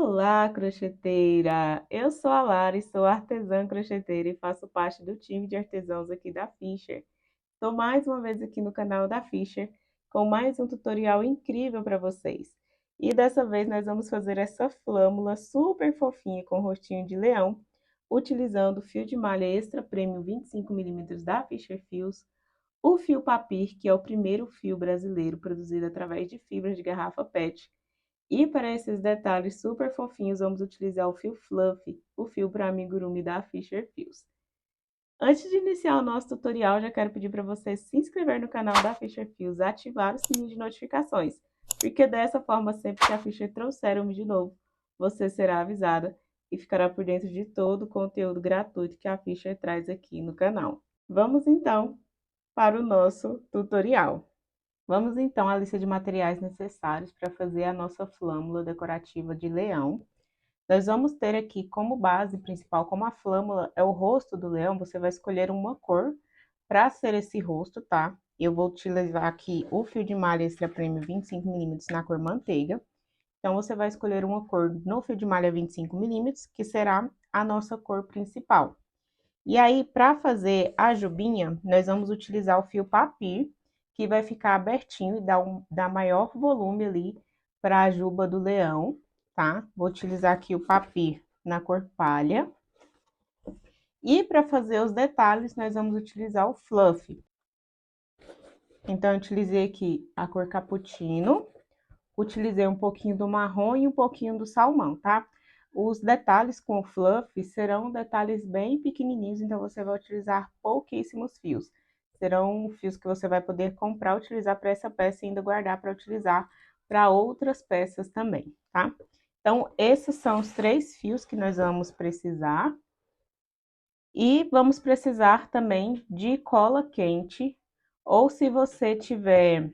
Olá, crocheteira! Eu sou a Lara, sou artesã crocheteira e faço parte do time de artesãos aqui da Fischer. Estou mais uma vez aqui no canal da Fischer com mais um tutorial incrível para vocês. E dessa vez nós vamos fazer essa flâmula super fofinha com rostinho de leão, utilizando o fio de malha extra premium 25mm da Fischer Fios, o fio papir, que é o primeiro fio brasileiro produzido através de fibras de garrafa PET. E para esses detalhes super fofinhos, vamos utilizar o fio Fluffy, o fio para amigurumi da Fischer Fios. Antes de iniciar o nosso tutorial, já quero pedir para você se inscrever no canal da Fischer Fios, ativar o sininho de notificações, porque dessa forma, sempre que a Fischer trouxer um vídeo novo, você será avisada e ficará por dentro de todo o conteúdo gratuito que a Fischer traz aqui no canal. Vamos então para o nosso tutorial. Vamos então à lista de materiais necessários para fazer a nossa flâmula decorativa de leão. Nós vamos ter aqui como base principal, como a flâmula é o rosto do leão, você vai escolher uma cor para ser esse rosto, tá? Eu vou utilizar aqui o fio de malha extra premium 25mm na cor manteiga. Então, você vai escolher uma cor no fio de malha 25mm, que será a nossa cor principal. E aí, para fazer a jubinha, nós vamos utilizar o fio papir, que vai ficar abertinho e dar maior volume ali para a juba do leão, tá? Vou utilizar aqui o papir na cor palha. E para fazer os detalhes, nós vamos utilizar o fluff. Então, eu utilizei aqui a cor cappuccino, utilizei um pouquinho do marrom e um pouquinho do salmão, tá? Os detalhes com o fluff serão detalhes bem pequenininhos, então você vai utilizar pouquíssimos fios. Serão fios que você vai poder comprar, utilizar para essa peça e ainda guardar para utilizar para outras peças também, tá? Então, esses são os 3 fios que nós vamos precisar. E vamos precisar também de cola quente, ou se você tiver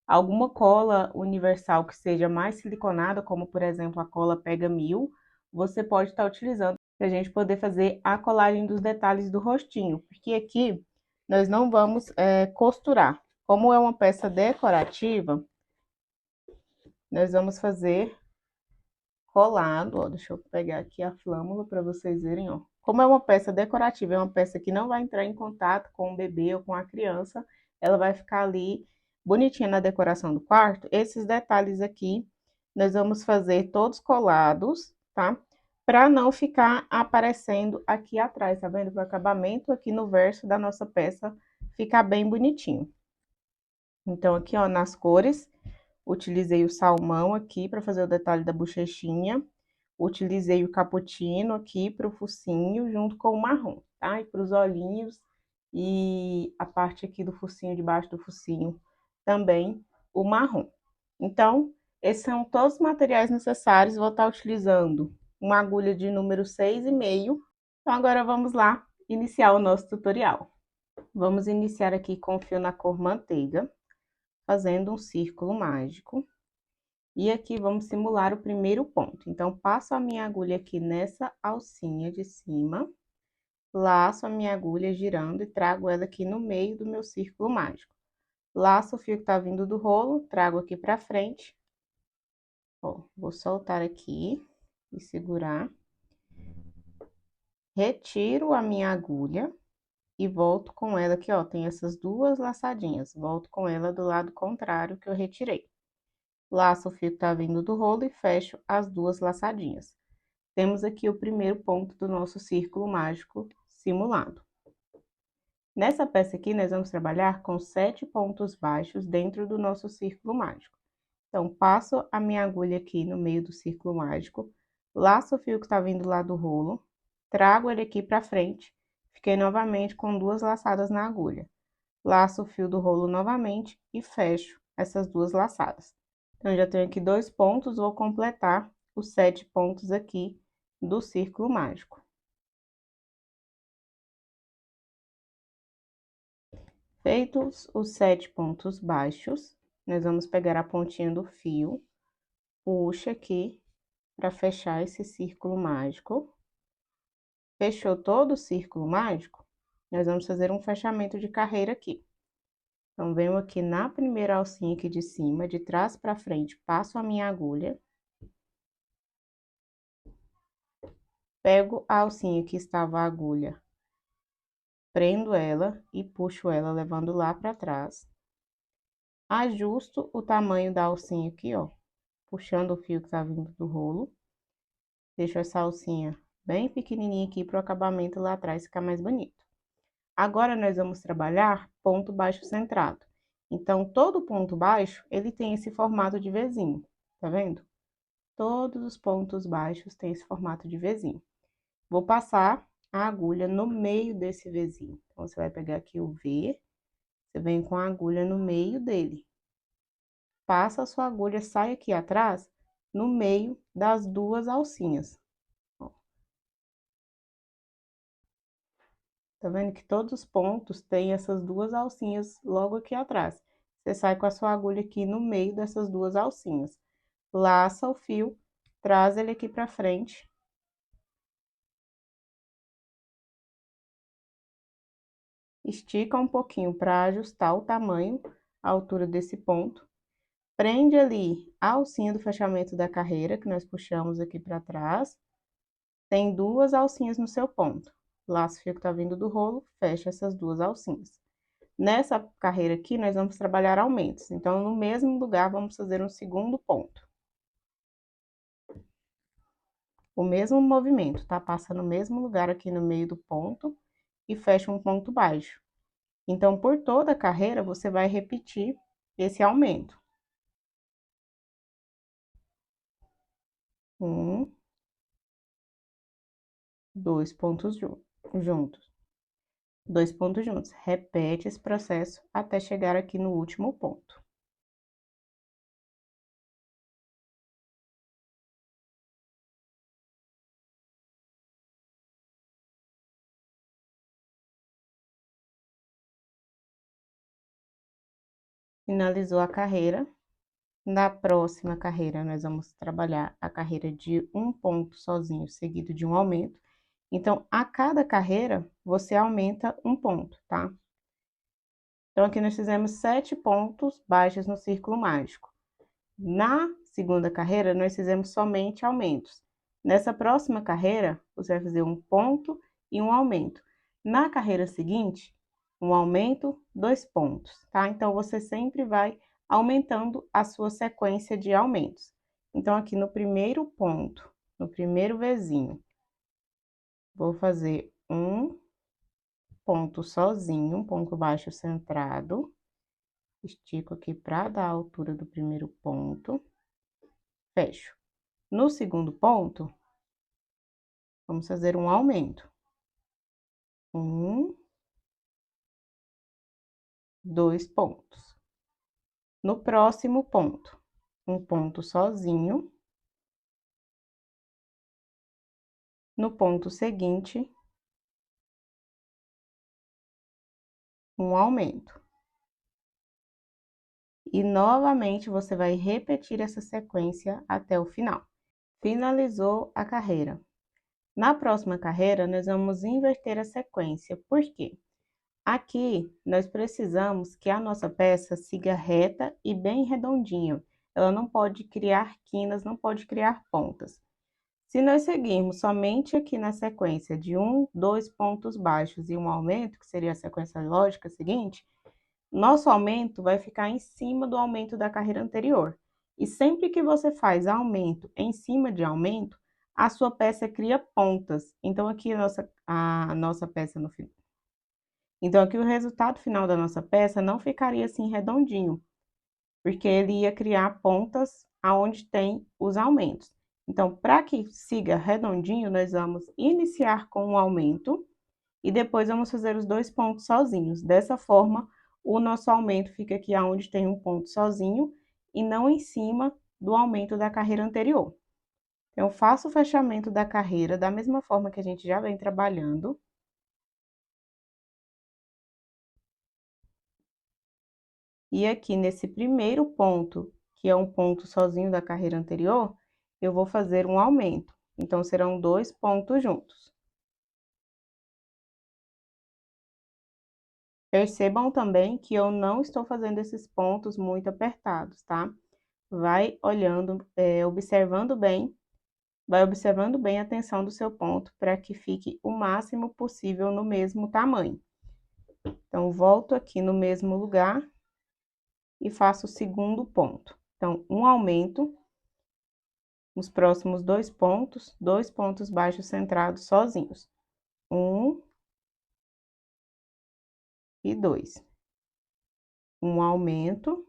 alguma cola universal que seja mais siliconada, como por exemplo a cola Pega 1000, você pode estar utilizando para a gente poder fazer a colagem dos detalhes do rostinho, porque aqui nós não vamos costurar. Como é uma peça decorativa, nós vamos fazer colado, ó, deixa eu pegar aqui a flâmula para vocês verem, ó. Como é uma peça decorativa, é uma peça que não vai entrar em contato com o bebê ou com a criança, ela vai ficar ali bonitinha na decoração do quarto. Esses detalhes aqui, nós vamos fazer todos colados, tá? Para não ficar aparecendo aqui atrás, tá vendo? Para o acabamento aqui no verso da nossa peça ficar bem bonitinho. Então, aqui, ó, nas cores, utilizei o salmão aqui para fazer o detalhe da bochechinha. Utilizei o cappuccino aqui para o focinho, junto com o marrom, tá? E para os olhinhos e a parte aqui do focinho, debaixo do focinho, também o marrom. Então, esses são todos os materiais necessários. Vou estar utilizando uma agulha de número 6,5. Então, agora vamos lá iniciar o nosso tutorial. Vamos iniciar aqui com o fio na cor manteiga, fazendo um círculo mágico. E aqui vamos simular o primeiro ponto. Então, passo a minha agulha aqui nessa alcinha de cima, laço a minha agulha girando e trago ela aqui no meio do meu círculo mágico. Laço o fio que tá vindo do rolo, trago aqui pra frente. Ó, vou soltar aqui e segurar. Retiro a minha agulha e volto com ela aqui, ó, tem essas duas laçadinhas. Volto com ela do lado contrário que eu retirei. Laço o fio que tá vindo do rolo e fecho as duas laçadinhas. Temos aqui o primeiro ponto do nosso círculo mágico simulado. Nessa peça aqui, nós vamos trabalhar com 7 pontos baixos dentro do nosso círculo mágico. Então, passo a minha agulha aqui no meio do círculo mágico, laço o fio que tá vindo lá do rolo, trago ele aqui pra frente, fiquei novamente com duas laçadas na agulha. Laço o fio do rolo novamente e fecho essas duas laçadas. Então, já tenho aqui 2 pontos, vou completar os 7 pontos aqui do círculo mágico. Feitos os 7 pontos baixos, nós vamos pegar a pontinha do fio, puxa aqui para fechar esse círculo mágico. Fechou todo o círculo mágico, nós vamos fazer um fechamento de carreira aqui. Então, venho aqui na primeira alcinha aqui de cima, de trás para frente, passo a minha agulha. Pego a alcinha que estava a agulha, prendo ela e puxo ela levando lá para trás. Ajusto o tamanho da alcinha aqui, ó, puxando o fio que tá vindo do rolo. Deixo essa alcinha bem pequenininha aqui para o acabamento lá atrás ficar mais bonito. Agora, nós vamos trabalhar ponto baixo centrado. Então, todo ponto baixo, ele tem esse formato de Vzinho, tá vendo? Todos os pontos baixos têm esse formato de Vzinho. Vou passar a agulha no meio desse Vzinho. Então, você vai pegar aqui o V, você vem com a agulha no meio dele. Passa a sua agulha, sai aqui atrás, no meio das duas alcinhas. Ó. Tá vendo que todos os pontos têm essas duas alcinhas logo aqui atrás. Você sai com a sua agulha aqui no meio dessas duas alcinhas. Laça o fio, traz ele aqui pra frente. Estica um pouquinho para ajustar o tamanho, a altura desse ponto. Prende ali a alcinha do fechamento da carreira, que nós puxamos aqui para trás. Tem duas alcinhas no seu ponto. Laça o fio que tá vindo do rolo, fecha essas duas alcinhas. Nessa carreira aqui, nós vamos trabalhar aumentos. Então, no mesmo lugar, vamos fazer um segundo ponto. O mesmo movimento, tá? Passa no mesmo lugar aqui no meio do ponto e fecha um ponto baixo. Então, por toda a carreira, você vai repetir esse aumento. Um, dois pontos juntos. Dois pontos juntos. Repete esse processo até chegar aqui no último ponto. Finalizou a carreira. Na próxima carreira, nós vamos trabalhar a carreira de um ponto sozinho, seguido de um aumento. Então, a cada carreira, você aumenta um ponto, tá? Então, aqui nós fizemos 7 pontos baixos no círculo mágico. Na segunda carreira, nós fizemos somente aumentos. Nessa próxima carreira, você vai fazer um ponto e um aumento. Na carreira seguinte, um aumento, 2 pontos, tá? Então, você sempre vai aumentando a sua sequência de aumentos. Então, aqui no primeiro ponto, no primeiro Vzinho, vou fazer um ponto sozinho, um ponto baixo centrado. Estico aqui para dar a altura do primeiro ponto. Fecho. No segundo ponto, vamos fazer um aumento. Um, dois pontos. No próximo ponto, um ponto sozinho. No ponto seguinte, um aumento. E novamente você vai repetir essa sequência até o final. Finalizou a carreira. Na próxima carreira, nós vamos inverter a sequência. Por quê? Aqui, nós precisamos que a nossa peça siga reta e bem redondinha. Ela não pode criar quinas, não pode criar pontas. Se nós seguirmos somente aqui na sequência de um, dois pontos baixos e um aumento, que seria a sequência lógica seguinte, nosso aumento vai ficar em cima do aumento da carreira anterior. E sempre que você faz aumento em cima de aumento, a sua peça cria pontas. Então, aqui a nossa peça no final. Então, aqui o resultado final da nossa peça não ficaria assim redondinho, porque ele ia criar pontas aonde tem os aumentos. Então, para que siga redondinho, nós vamos iniciar com um aumento e depois vamos fazer os 2 pontos sozinhos. Dessa forma, o nosso aumento fica aqui aonde tem um ponto sozinho e não em cima do aumento da carreira anterior. Então, eu faço o fechamento da carreira da mesma forma que a gente já vem trabalhando. E aqui nesse primeiro ponto, que é um ponto sozinho da carreira anterior, eu vou fazer um aumento. Então, serão 2 pontos juntos. Percebam também que eu não estou fazendo esses pontos muito apertados, tá? Vai olhando, observando bem Vai observando bem a tensão do seu ponto para que fique o máximo possível no mesmo tamanho. Então, volto aqui no mesmo lugar e faço o segundo ponto. Então, um aumento nos próximos dois pontos baixos centrados sozinhos. 1 e 2. Um aumento.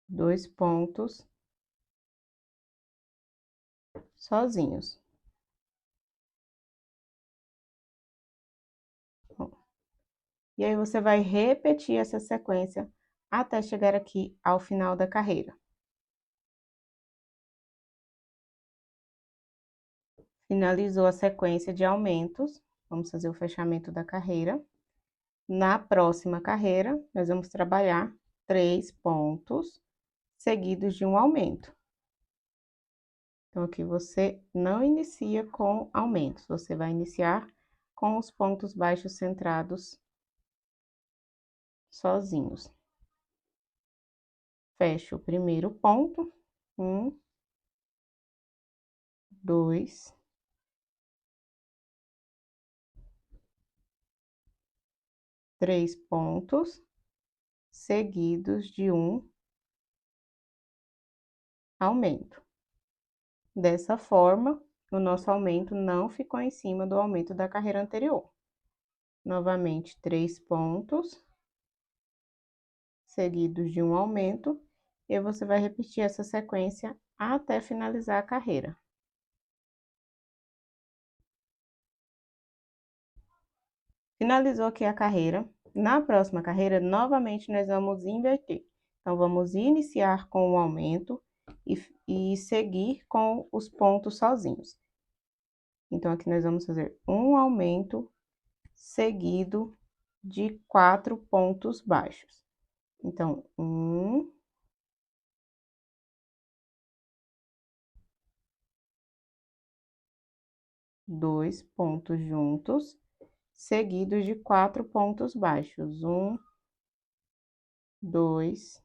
Dois pontos sozinhos. E aí, você vai repetir essa sequência até chegar aqui ao final da carreira. Finalizou a sequência de aumentos, vamos fazer o fechamento da carreira. Na próxima carreira, nós vamos trabalhar 3 pontos seguidos de um aumento. Então, aqui você não inicia com aumentos, você vai iniciar com os pontos baixos centrados sozinhos. Fecho o primeiro ponto, 1, 2, 3 pontos seguidos de um aumento. Dessa forma, o nosso aumento não ficou em cima do aumento da carreira anterior. Novamente, 3 pontos seguidos de um aumento, e você vai repetir essa sequência até finalizar a carreira. Finalizou aqui a carreira. Na próxima carreira, novamente, nós vamos inverter. Então, vamos iniciar com o aumento e seguir com os pontos sozinhos. Então, aqui nós vamos fazer um aumento seguido de 4 pontos baixos. Então, 1, 2 pontos juntos, seguidos de 4 pontos baixos. 1, 2,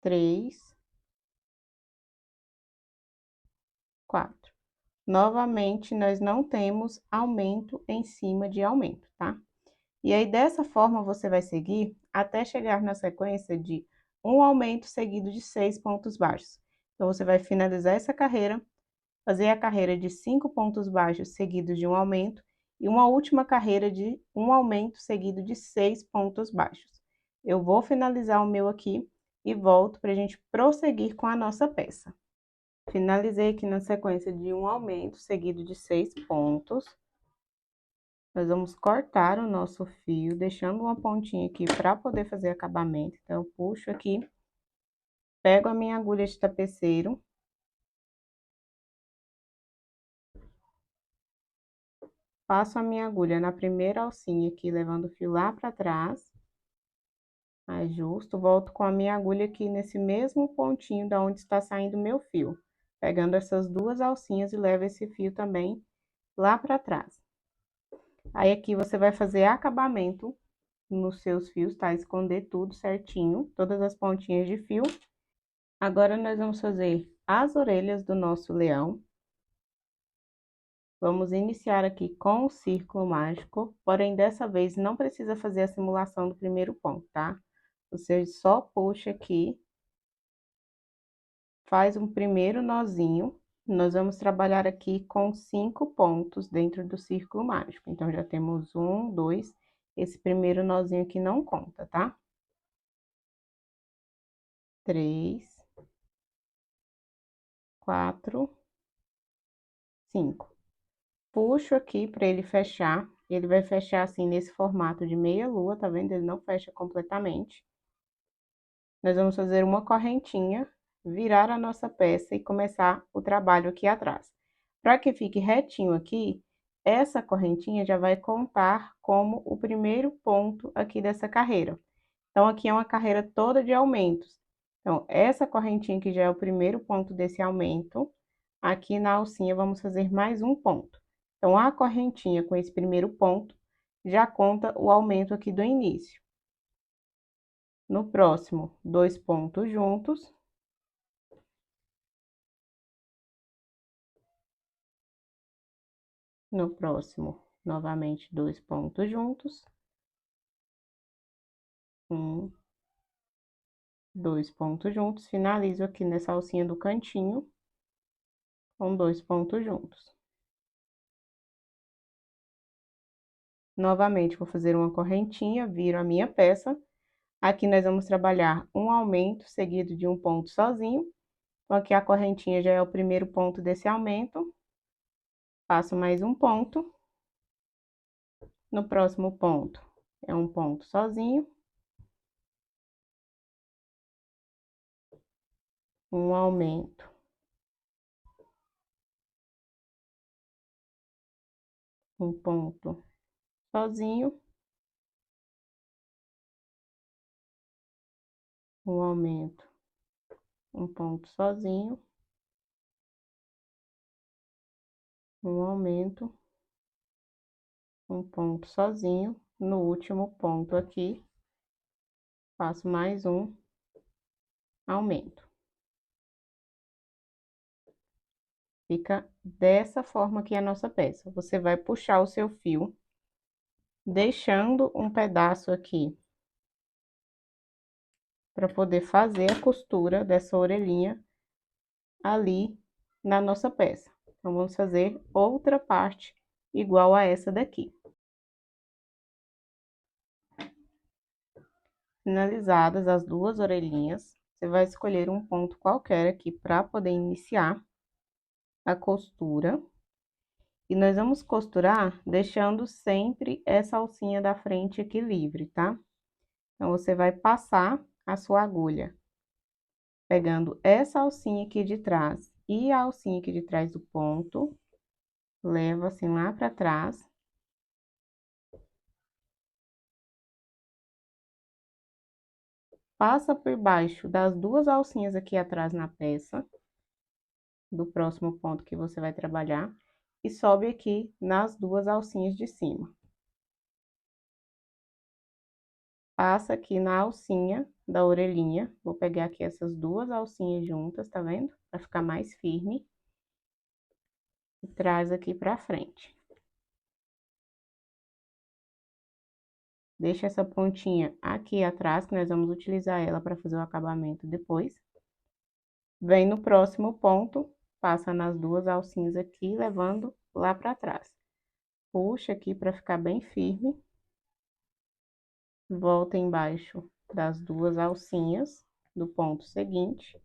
3, 4. Novamente, nós não temos aumento em cima de aumento, tá? E aí, dessa forma, você vai seguir até chegar na sequência de um aumento seguido de 6 pontos baixos. Então, você vai finalizar essa carreira, fazer a carreira de 5 pontos baixos seguidos de um aumento e uma última carreira de um aumento seguido de 6 pontos baixos. Eu vou finalizar o meu aqui e volto para a gente prosseguir com a nossa peça. Finalizei aqui na sequência de um aumento seguido de 6 pontos. Nós vamos cortar o nosso fio, deixando uma pontinha aqui para poder fazer acabamento. Então, eu puxo aqui, pego a minha agulha de tapeceiro, passo a minha agulha na primeira alcinha aqui, levando o fio lá para trás, ajusto, volto com a minha agulha aqui nesse mesmo pontinho da onde está saindo o meu fio, pegando essas duas alcinhas e levo esse fio também lá para trás. Aí, aqui você vai fazer acabamento nos seus fios, tá? Esconder tudo certinho, todas as pontinhas de fio. Agora, nós vamos fazer as orelhas do nosso leão. Vamos iniciar aqui com o círculo mágico, porém, dessa vez, não precisa fazer a simulação do primeiro ponto, tá? Você só puxa aqui, faz um primeiro nozinho. Nós vamos trabalhar aqui com 5 pontos dentro do círculo mágico. Então, já temos 1, 2, esse primeiro nozinho aqui não conta, tá? 3, 4, 5. Puxo aqui para ele fechar. Ele vai fechar assim nesse formato de meia lua, tá vendo? Ele não fecha completamente. Nós vamos fazer uma correntinha, virar a nossa peça e começar o trabalho aqui atrás. Para que fique retinho aqui, essa correntinha já vai contar como o primeiro ponto aqui dessa carreira. Então, aqui é uma carreira toda de aumentos. Então, essa correntinha que já é o primeiro ponto desse aumento, aqui na alcinha vamos fazer mais um ponto. Então, a correntinha com esse primeiro ponto já conta o aumento aqui do início. No próximo, 2 pontos juntos. No próximo, novamente, 2 pontos juntos. 1, 2 pontos juntos. Finalizo aqui nessa alcinha do cantinho com 2 pontos juntos. Novamente, vou fazer uma correntinha, viro a minha peça. Aqui nós vamos trabalhar um aumento seguido de um ponto sozinho. Então, aqui a correntinha já é o primeiro ponto desse aumento. Faço mais um ponto. No próximo ponto, é um ponto sozinho. Um aumento. Um ponto sozinho. Um aumento. Um ponto sozinho. Um aumento. Um ponto sozinho. No último ponto aqui, faço mais um aumento. Fica dessa forma aqui a nossa peça. Você vai puxar o seu fio, deixando um pedaço aqui para poder fazer a costura dessa orelhinha ali na nossa peça. Então, vamos fazer outra parte igual a essa daqui. Finalizadas as duas orelhinhas, você vai escolher um ponto qualquer aqui para poder iniciar a costura. E nós vamos costurar deixando sempre essa alcinha da frente aqui livre, tá? Então, você vai passar a sua agulha, pegando essa alcinha aqui de trás e a alcinha aqui de trás do ponto, leva assim lá pra trás. Passa por baixo das duas alcinhas aqui atrás na peça, do próximo ponto que você vai trabalhar, e sobe aqui nas duas alcinhas de cima. Passa aqui na alcinha da orelhinha, vou pegar aqui essas duas alcinhas juntas, tá vendo? Pra ficar mais firme. E traz aqui pra frente. Deixa essa pontinha aqui atrás, que nós vamos utilizar ela para fazer o acabamento depois. Vem no próximo ponto, passa nas duas alcinhas aqui, levando lá pra trás. Puxa aqui para ficar bem firme. Volta embaixo das duas alcinhas do ponto seguinte.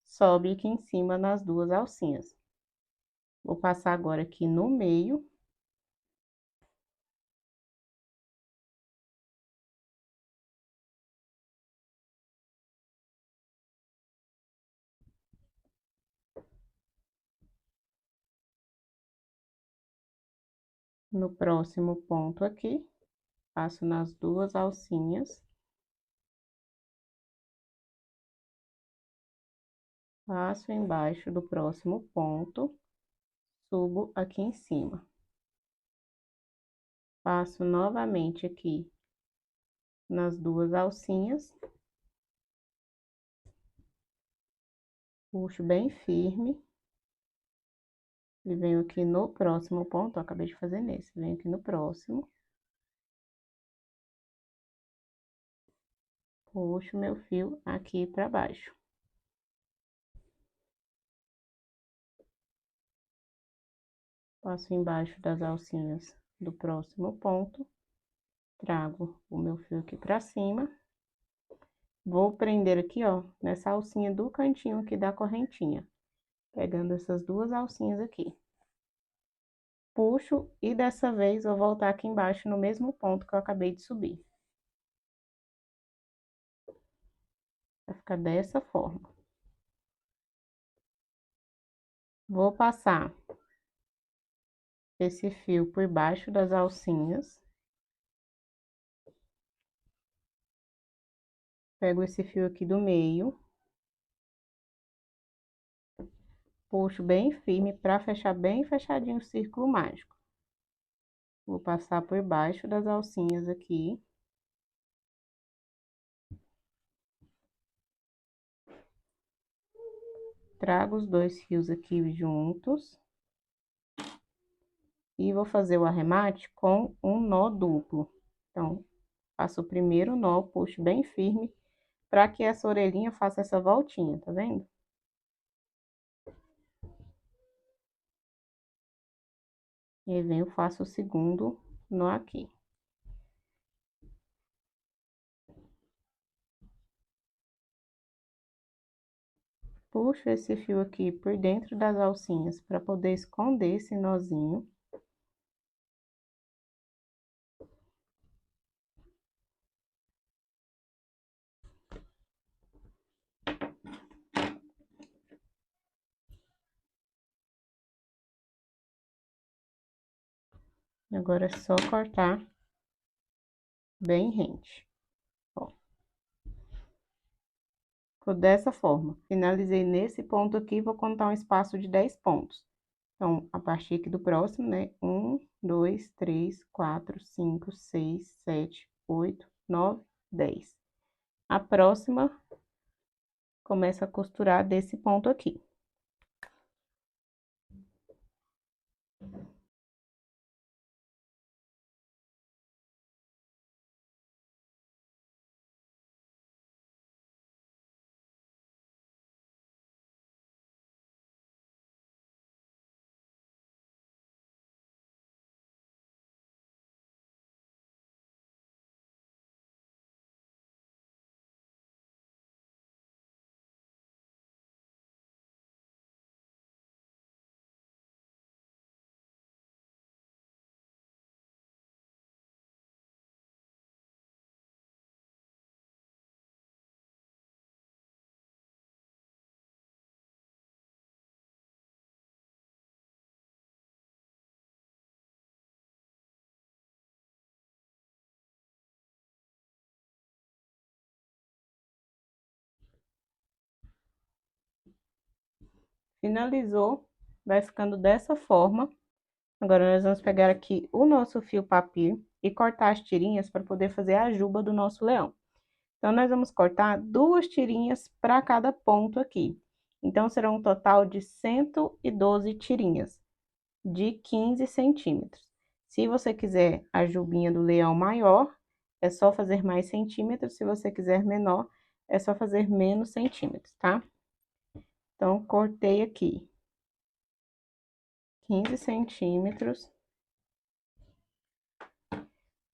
Sobe aqui em cima nas duas alcinhas. Vou passar agora aqui no meio. No próximo ponto aqui, passo nas duas alcinhas. Passo embaixo do próximo ponto, subo aqui em cima. Passo novamente aqui nas duas alcinhas. Puxo bem firme. E venho aqui no próximo ponto, ó, acabei de fazer nesse. Venho aqui no próximo. Puxo meu fio aqui pra baixo. Passo embaixo das alcinhas do próximo ponto. Trago o meu fio aqui pra cima. Vou prender aqui, ó, nessa alcinha do cantinho aqui da correntinha. Pegando essas duas alcinhas aqui. Puxo e dessa vez vou voltar aqui embaixo no mesmo ponto que eu acabei de subir. Vai ficar dessa forma. Vou passar esse fio por baixo das alcinhas. Pego esse fio aqui do meio. Puxo bem firme para fechar bem fechadinho o círculo mágico. Vou passar por baixo das alcinhas aqui. Trago os dois fios aqui juntos. E vou fazer o arremate com um nó duplo. Então, faço o primeiro nó, puxo bem firme, para que essa orelhinha faça essa voltinha, tá vendo? E aí, venho, faço o segundo nó aqui. Puxo esse fio aqui por dentro das alcinhas, para poder esconder esse nozinho. Agora é só cortar bem rente, ó. Ficou dessa forma. Finalizei nesse ponto aqui, vou contar um espaço de 10 pontos. Então, a partir aqui do próximo, né? 1, 2, 3, 4, 5, 6, 7, 8, 9, 10. A próxima, começa a costurar desse ponto aqui. Finalizou, vai ficando dessa forma. Agora, nós vamos pegar aqui o nosso fio papir e cortar as tirinhas para poder fazer a juba do nosso leão. Então, nós vamos cortar 2 tirinhas para cada ponto aqui. Então, será um total de 112 tirinhas, de 15 centímetros. Se você quiser a jubinha do leão maior, é só fazer mais centímetros. Se você quiser menor, é só fazer menos centímetros, tá? Então, cortei aqui 15 centímetros.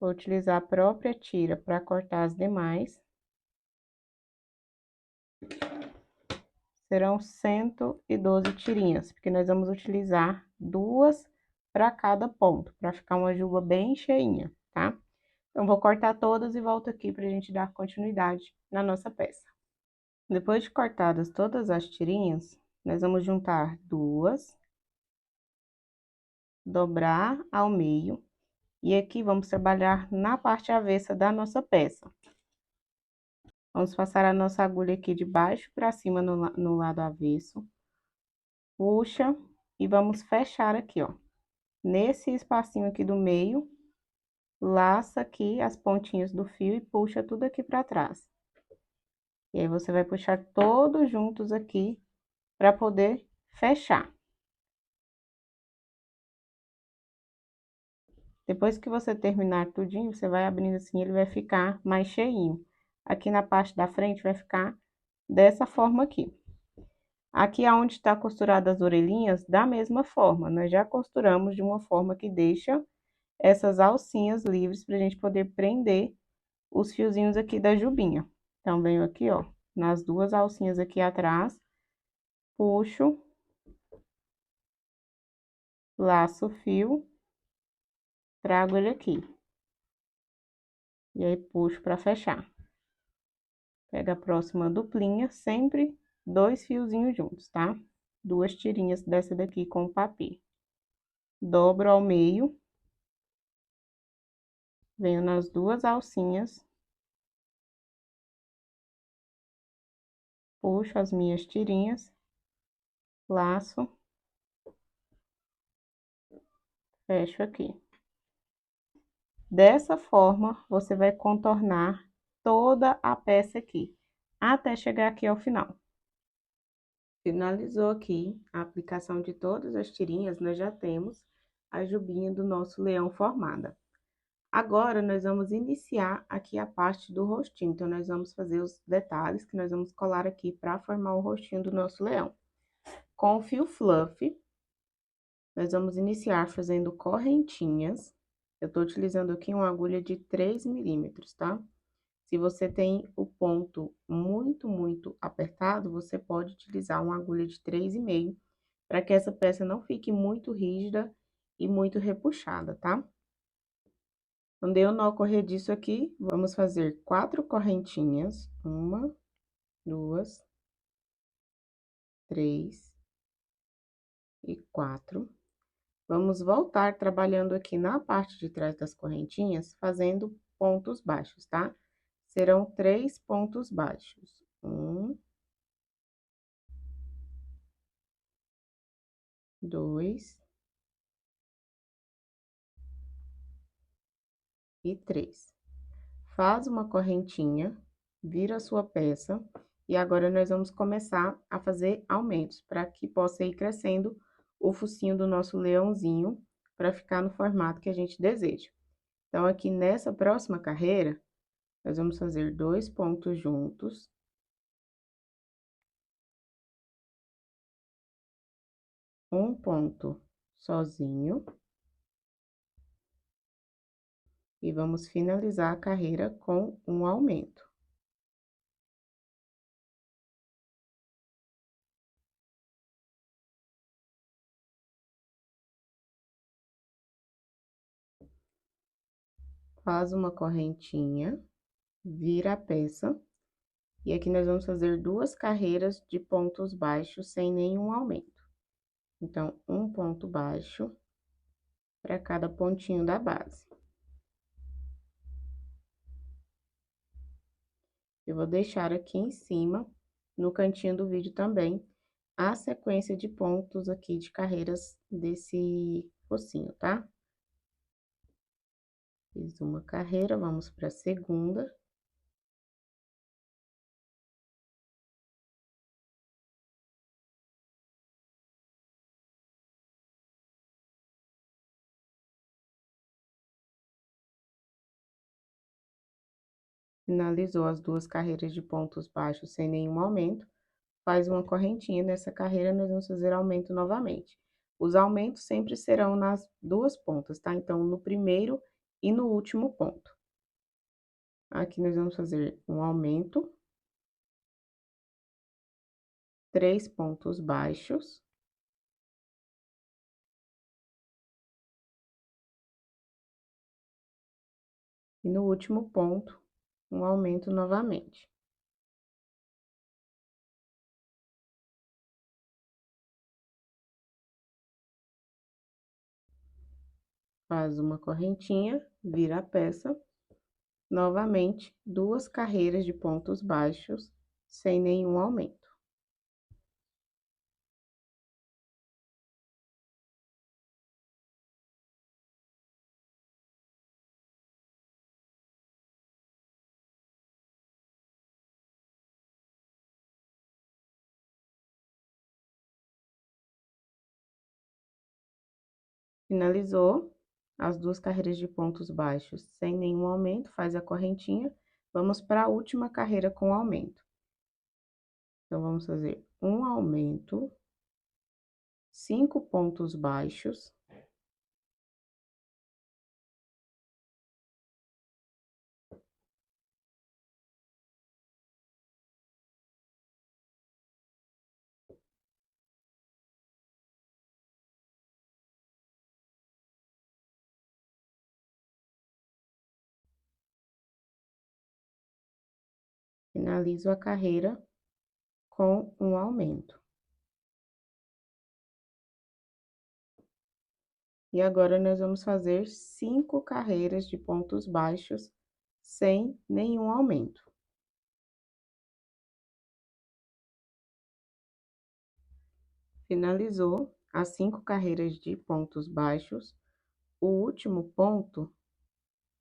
Vou utilizar a própria tira para cortar as demais. Serão 112 tirinhas, porque nós vamos utilizar 2 para cada ponto, para ficar uma juba bem cheinha, tá? Então, vou cortar todas e volto aqui para a gente dar continuidade na nossa peça. Depois de cortadas todas as tirinhas, nós vamos juntar 2, dobrar ao meio, e aqui vamos trabalhar na parte avessa da nossa peça. Vamos passar a nossa agulha aqui de baixo para cima no lado avesso. Puxa e vamos fechar aqui, ó. Nesse espacinho aqui do meio, laça aqui as pontinhas do fio e puxa tudo aqui para trás. E aí, você vai puxar todos juntos aqui para poder fechar. Depois que você terminar tudinho, você vai abrindo assim, ele vai ficar mais cheinho. Aqui na parte da frente vai ficar dessa forma aqui. Aqui aonde está costurada as orelhinhas, da mesma forma, nós já costuramos de uma forma que deixa essas alcinhas livres pra gente poder prender os fiozinhos aqui da jubinha. Então, venho aqui, ó, nas 2 alcinhas aqui atrás, puxo, laço o fio, trago ele aqui. E aí, puxo pra fechar. Pega a próxima duplinha, sempre 2 fiozinhos juntos, tá? 2 tirinhas dessa daqui com o papel. Dobro ao meio. Venho nas 2 alcinhas. Puxo as minhas tirinhas. Laço. Fecho aqui. Dessa forma, você vai contornar toda a peça aqui, até chegar aqui ao final. Finalizou aqui a aplicação de todas as tirinhas, nós já temos a jubinha do nosso leão formada. Agora, nós vamos iniciar aqui a parte do rostinho. Então, nós vamos fazer os detalhes que nós vamos colar aqui para formar o rostinho do nosso leão. Com o fio fluff, nós vamos iniciar fazendo correntinhas. Eu tô utilizando aqui uma agulha de 3 milímetros, tá? Se você tem o ponto muito apertado, você pode utilizar uma agulha de 3,5, para que essa peça não fique muito rígida e muito repuxada, tá? Quando eu nó corrediço aqui, vamos fazer 4 correntinhas. 1, 2, 3 e 4. Vamos voltar trabalhando aqui na parte de trás das correntinhas, fazendo pontos baixos, tá? Serão 3 pontos baixos. 1, 2 e 3. Faz uma correntinha, vira a sua peça, e agora nós vamos começar a fazer aumentos, para que possa ir crescendo o focinho do nosso leãozinho, para ficar no formato que a gente deseja. Então, aqui nessa próxima carreira, nós vamos fazer 2 pontos juntos. Um ponto sozinho. E vamos finalizar a carreira com um aumento. Faz uma correntinha, vira a peça, e aqui nós vamos fazer 2 carreiras de pontos baixos sem nenhum aumento. Então, um ponto baixo para cada pontinho da base. Eu vou deixar aqui em cima, no cantinho do vídeo também, a sequência de pontos aqui de carreiras desse focinho, tá? Fiz uma carreira, vamos para a segunda. Finalizou as 2 carreiras de pontos baixos sem nenhum aumento, faz uma correntinha nessa carreira, nós vamos fazer aumento novamente. Os aumentos sempre serão nas 2 pontas, tá? Então, no primeiro e no último ponto. Aqui nós vamos fazer um aumento, 3 pontos baixos. E no último ponto, um aumento novamente. Faz uma correntinha, vira a peça. Novamente, 2 carreiras de pontos baixos, sem nenhum aumento. Finalizou as 2 carreiras de pontos baixos sem nenhum aumento, faz a correntinha, vamos para a última carreira com aumento. Então, vamos fazer um aumento, 5 pontos baixos. Finalizo a carreira com um aumento. E agora, nós vamos fazer 5 carreiras de pontos baixos sem nenhum aumento. Finalizou as 5 carreiras de pontos baixos, o último ponto,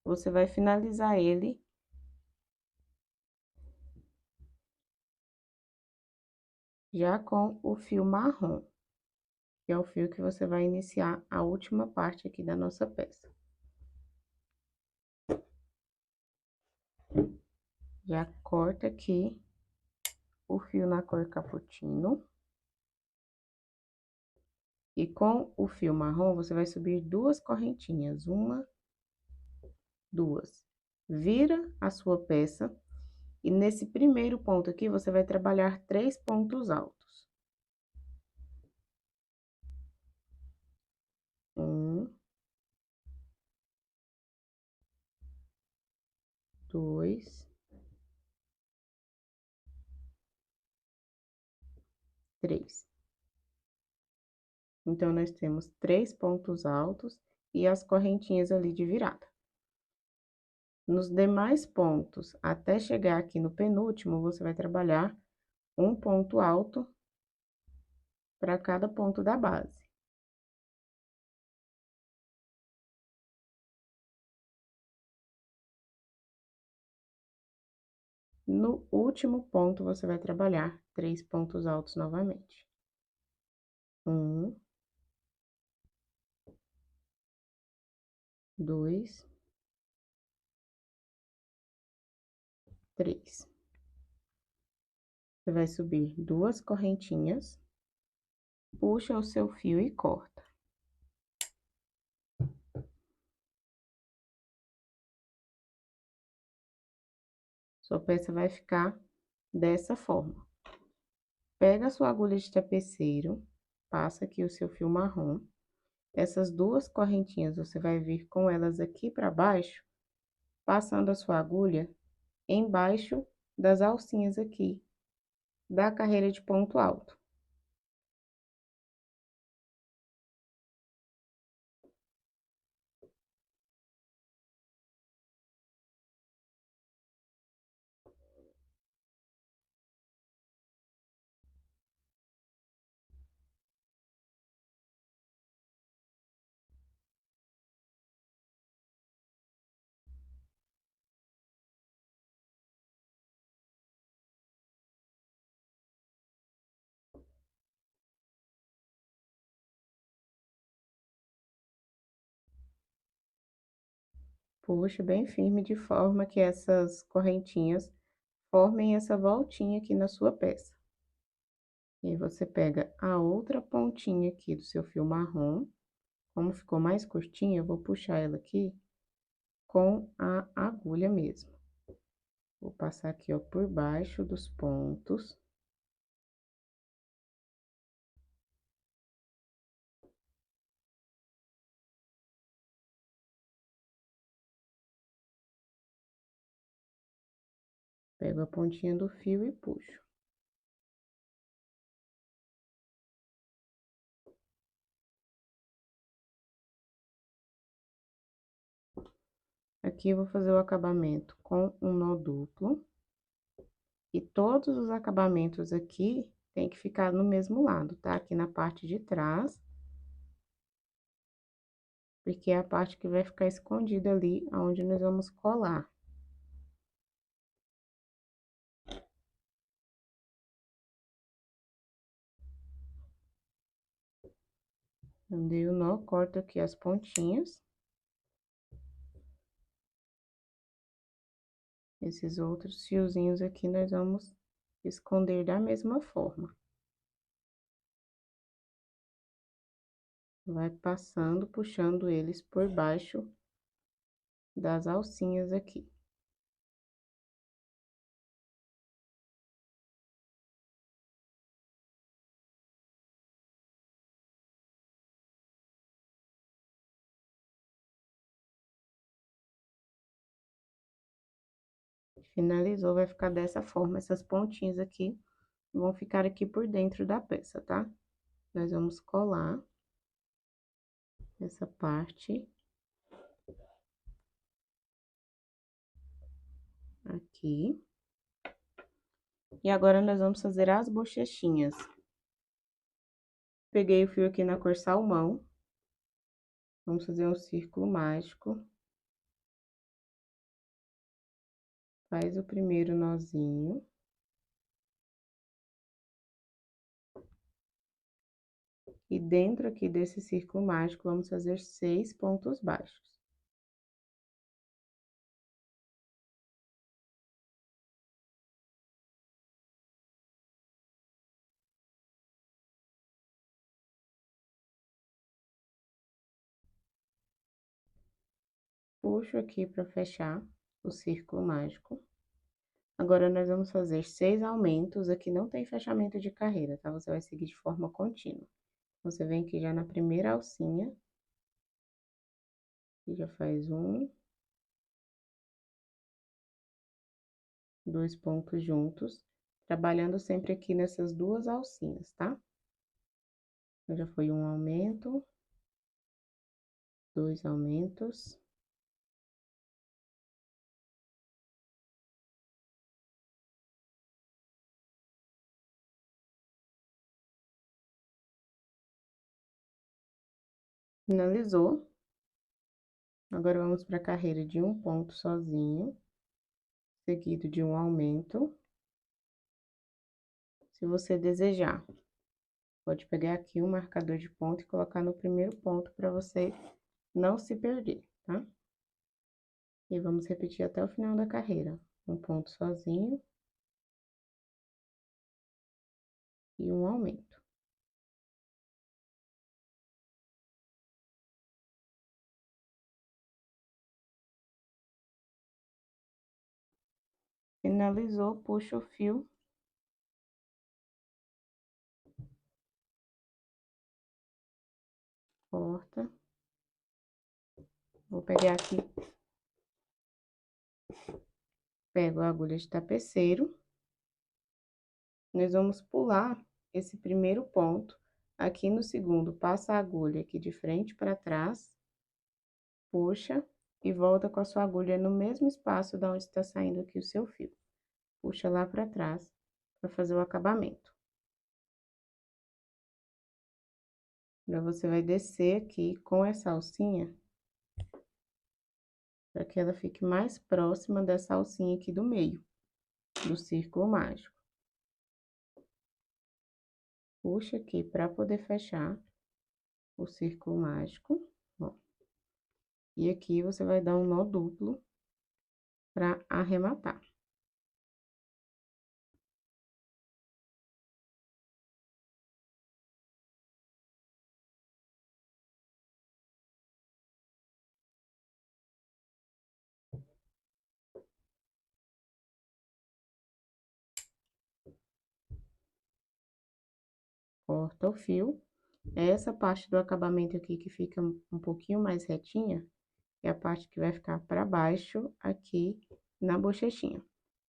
você vai finalizar ele já com o fio marrom, que é o fio que você vai iniciar a última parte aqui da nossa peça. Já corta aqui o fio na cor cappuccino. E com o fio marrom, você vai subir 2 correntinhas, 1, 2. Vira a sua peça e nesse primeiro ponto aqui, você vai trabalhar 3 pontos altos. 1, 2, 3. Então, nós temos 3 pontos altos e as correntinhas ali de virada. Nos demais pontos, até chegar aqui no penúltimo, você vai trabalhar um ponto alto para cada ponto da base. No último ponto, você vai trabalhar 3 pontos altos novamente. 1, 2, 3. Você vai subir 2 correntinhas, puxa o seu fio e corta. Sua peça vai ficar dessa forma. Pega a sua agulha de tapeceiro, passa aqui o seu fio marrom. Essas 2 correntinhas, você vai vir com elas aqui para baixo, passando a sua agulha embaixo das alcinhas aqui da carreira de ponto alto. Puxa bem firme, de forma que essas correntinhas formem essa voltinha aqui na sua peça. E aí, você pega a outra pontinha aqui do seu fio marrom. Como ficou mais curtinha, eu vou puxar ela aqui com a agulha mesmo. Vou passar aqui, ó, por baixo dos pontos. Pego a pontinha do fio e puxo. Aqui eu vou fazer o acabamento com um nó duplo. E todos os acabamentos aqui tem que ficar no mesmo lado, tá? Aqui na parte de trás. Porque é a parte que vai ficar escondida ali, onde nós vamos colar. Eu dei o nó, corto aqui as pontinhas. Esses outros fiozinhos aqui, nós vamos esconder da mesma forma. Vai passando, puxando eles por baixo das alcinhas aqui. Finalizou, vai ficar dessa forma. Essas pontinhas aqui vão ficar aqui por dentro da peça, tá? Nós vamos colar essa parte aqui. E agora, nós vamos fazer as bochechinhas. Peguei o fio aqui na cor salmão. Vamos fazer um círculo mágico. Faz o primeiro nozinho. E dentro aqui desse círculo mágico, vamos fazer 6 pontos baixos. Puxo aqui para fechar o círculo mágico. Agora, nós vamos fazer 6 aumentos. Aqui não tem fechamento de carreira, tá? Você vai seguir de forma contínua. Você vem aqui já na primeira alcinha. E já faz 1, 2 pontos juntos. Trabalhando sempre aqui nessas 2 alcinhas, tá? Então, já foi 1 aumento. 2 aumentos. Finalizou. Agora, vamos para a carreira de 1 ponto sozinho, seguido de 1 aumento. Se você desejar, pode pegar aqui um marcador de ponto e colocar no primeiro ponto para você não se perder, tá? E vamos repetir até o final da carreira. 1 ponto sozinho e 1 aumento. Finalizou, puxa o fio. Corta. Vou pegar aqui. Pego a agulha de tapeceiro. Nós vamos pular esse primeiro ponto. Aqui no segundo, passa a agulha aqui de frente para trás. Puxa e volta com a sua agulha no mesmo espaço da onde está saindo aqui o seu fio. Puxa lá para trás para fazer o acabamento. Agora, você vai descer aqui com essa alcinha, para que ela fique mais próxima dessa alcinha aqui do meio, do círculo mágico. Puxa aqui para poder fechar o círculo mágico, ó. E aqui você vai dar um nó duplo para arrematar. Corta o fio. Essa parte do acabamento aqui que fica um pouquinho mais retinha, é a parte que vai ficar para baixo aqui na bochechinha.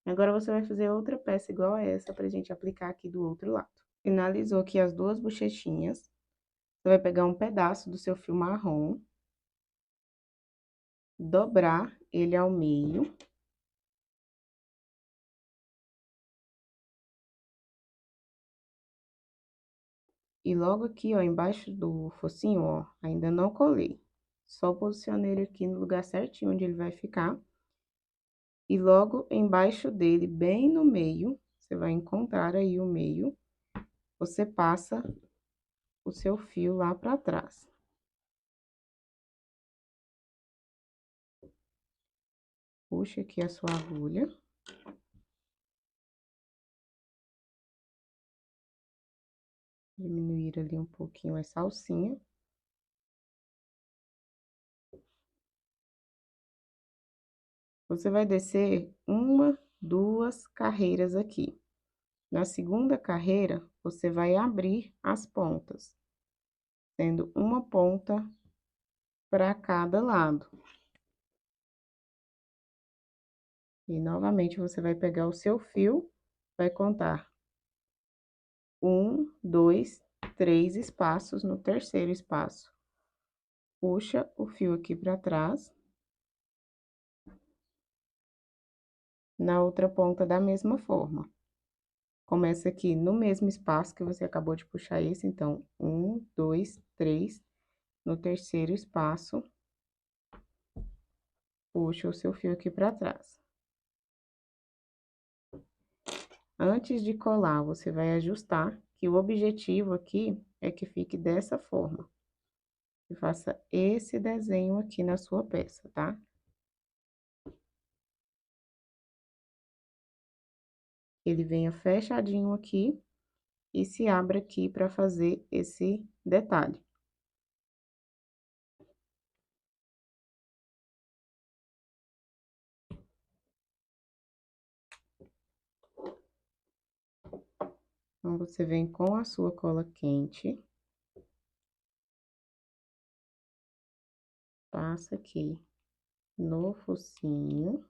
Agora, você vai fazer outra peça igual a essa pra gente aplicar aqui do outro lado. Finalizou aqui as 2 bochechinhas, você vai pegar um pedaço do seu fio marrom, dobrar ele ao meio. E logo aqui, ó, embaixo do focinho, ó, ainda não colei. Só posicionei ele aqui no lugar certinho onde ele vai ficar. E logo embaixo dele, bem no meio, você vai encontrar aí o meio, você passa o seu fio lá pra trás. Puxa aqui a sua agulha. Diminuir ali um pouquinho essa alcinha. Você vai descer 1, 2 carreiras aqui. Na segunda carreira, você vai abrir as pontas, sendo uma ponta para cada lado. E novamente, você vai pegar o seu fio, vai contar 1, 2, 3 espaços no terceiro espaço. Puxa o fio aqui para trás. Na outra ponta, da mesma forma. Começa aqui no mesmo espaço que você acabou de puxar esse, então, 1, 2, 3. No terceiro espaço, puxa o seu fio aqui para trás. Antes de colar, você vai ajustar, que o objetivo aqui é que fique dessa forma. E faça esse desenho aqui na sua peça, tá? Ele venha fechadinho aqui e se abra aqui para fazer esse detalhe. Então, você vem com a sua cola quente. Passa aqui no focinho.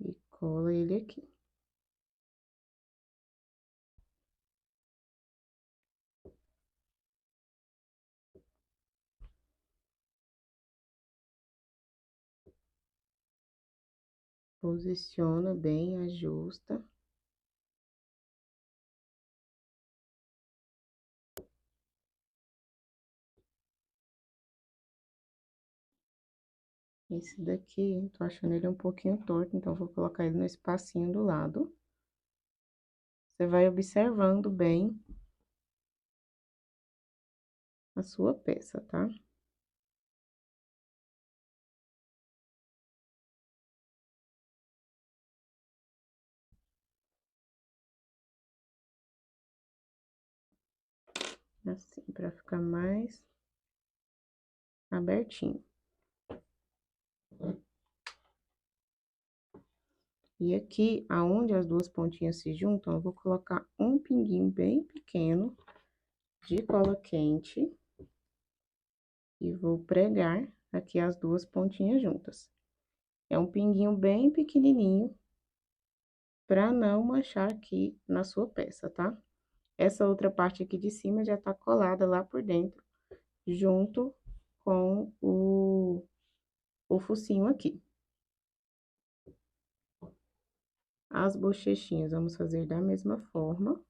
E cola ele aqui. Posiciona bem, ajusta. Esse daqui, tô achando ele um pouquinho torto, então vou colocar ele no espacinho do lado. Você vai observando bem a sua peça, tá? Assim, pra ficar mais abertinho. E aqui, aonde as duas pontinhas se juntam, eu vou colocar um pinguinho bem pequeno de cola quente. E vou pregar aqui as duas pontinhas juntas. É um pinguinho bem pequenininho, pra não manchar aqui na sua peça, tá? Essa outra parte aqui de cima já tá colada lá por dentro, junto com o focinho aqui. As bochechinhas, vamos fazer da mesma forma.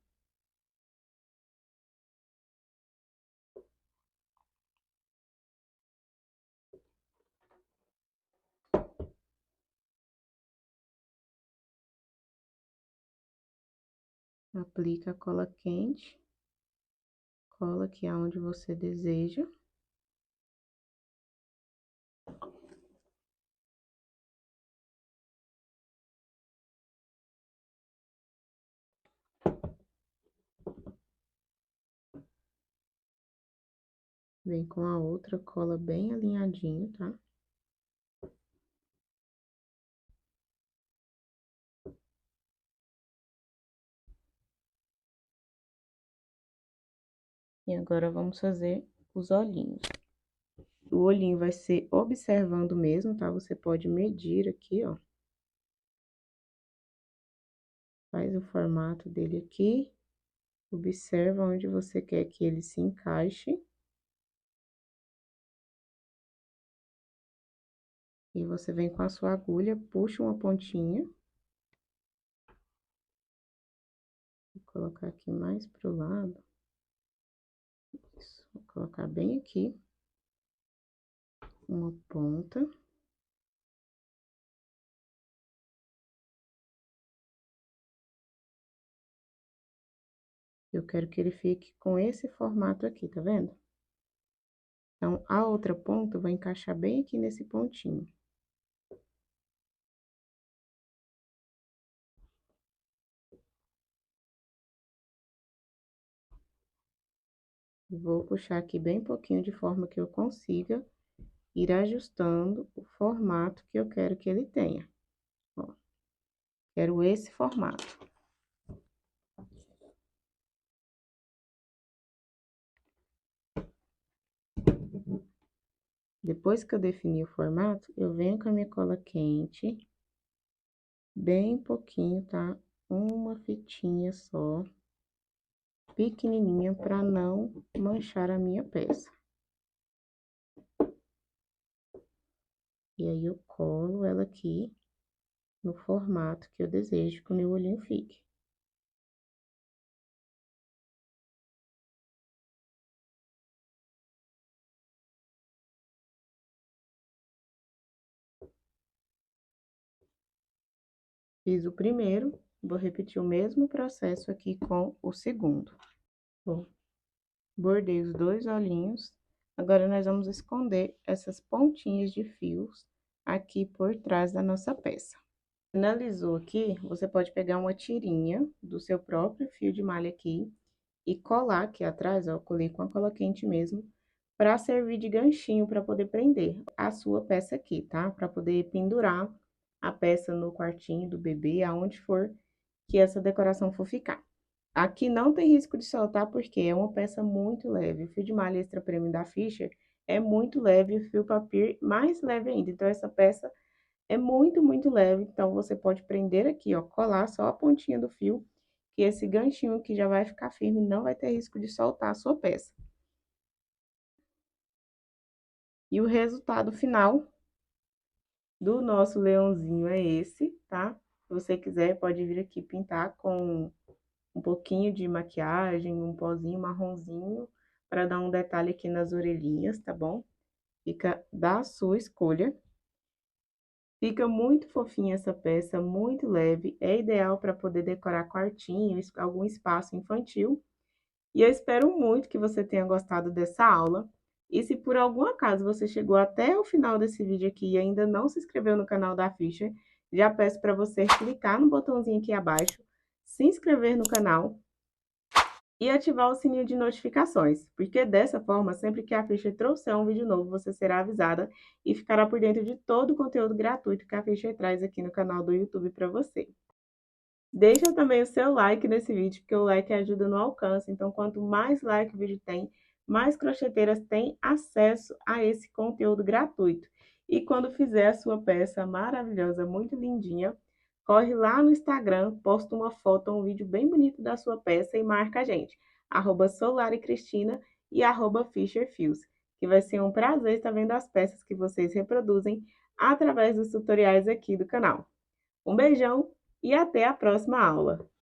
Aplica a cola quente, cola aqui aonde você deseja. Vem com a outra cola bem alinhadinho, tá? E agora, vamos fazer os olhinhos. O olhinho vai ser observando mesmo, tá? Você pode medir aqui, ó. Faz o formato dele aqui. Observa onde você quer que ele se encaixe. E você vem com a sua agulha, puxa uma pontinha. Vou colocar aqui mais pro lado. Isso, vou colocar bem aqui. Uma ponta. Eu quero que ele fique com esse formato aqui, tá vendo? Então, a outra ponta eu vou encaixar bem aqui nesse pontinho. Vou puxar aqui bem pouquinho, de forma que eu consiga ir ajustando o formato que eu quero que ele tenha. Ó, quero esse formato. Depois que eu defini o formato, eu venho com a minha cola quente, bem pouquinho, tá? Uma fitinha só, pequenininha, pra não manchar a minha peça. E aí, eu colo ela aqui no formato que eu desejo que o meu olhinho fique. Fiz o primeiro, vou repetir o mesmo processo aqui com o segundo. Bom, bordei os 2 olhinhos. Agora, nós vamos esconder essas pontinhas de fios aqui por trás da nossa peça. Finalizou aqui, você pode pegar uma tirinha do seu próprio fio de malha aqui e colar aqui atrás, ó, colei com a cola quente mesmo, para servir de ganchinho para poder prender a sua peça aqui, tá? Para poder pendurar a peça no quartinho do bebê, aonde for que essa decoração for ficar. Aqui não tem risco de soltar porque é uma peça muito leve. O fio de malha extra premium da Fischer é muito leve e o fio papir mais leve ainda. Então, essa peça é muito, muito leve. Então, você pode prender aqui, ó, colar só a pontinha do fio, que esse ganchinho aqui já vai ficar firme, não vai ter risco de soltar a sua peça. E o resultado final do nosso leãozinho é esse, tá? Se você quiser, pode vir aqui pintar com um pouquinho de maquiagem, um pozinho marronzinho, para dar um detalhe aqui nas orelhinhas, tá bom? Fica da sua escolha. Fica muito fofinha essa peça, muito leve, é ideal para poder decorar quartinho, algum espaço infantil. E eu espero muito que você tenha gostado dessa aula. E se por algum acaso você chegou até o final desse vídeo aqui e ainda não se inscreveu no canal da Fischer, já peço para você clicar no botãozinho aqui abaixo, se inscrever no canal e ativar o sininho de notificações, porque dessa forma, sempre que a Fischer trouxer um vídeo novo, você será avisada e ficará por dentro de todo o conteúdo gratuito que a Fischer traz aqui no canal do YouTube para você. Deixa também o seu like nesse vídeo, porque o like ajuda no alcance. Então, quanto mais like o vídeo tem, mais crocheteiras têm acesso a esse conteúdo gratuito. E quando fizer a sua peça maravilhosa, muito lindinha, corre lá no Instagram, posta uma foto ou um vídeo bem bonito da sua peça e marca a gente, @SolariCristina e @FischerFios, que vai ser um prazer estar vendo as peças que vocês reproduzem através dos tutoriais aqui do canal. Um beijão e até a próxima aula!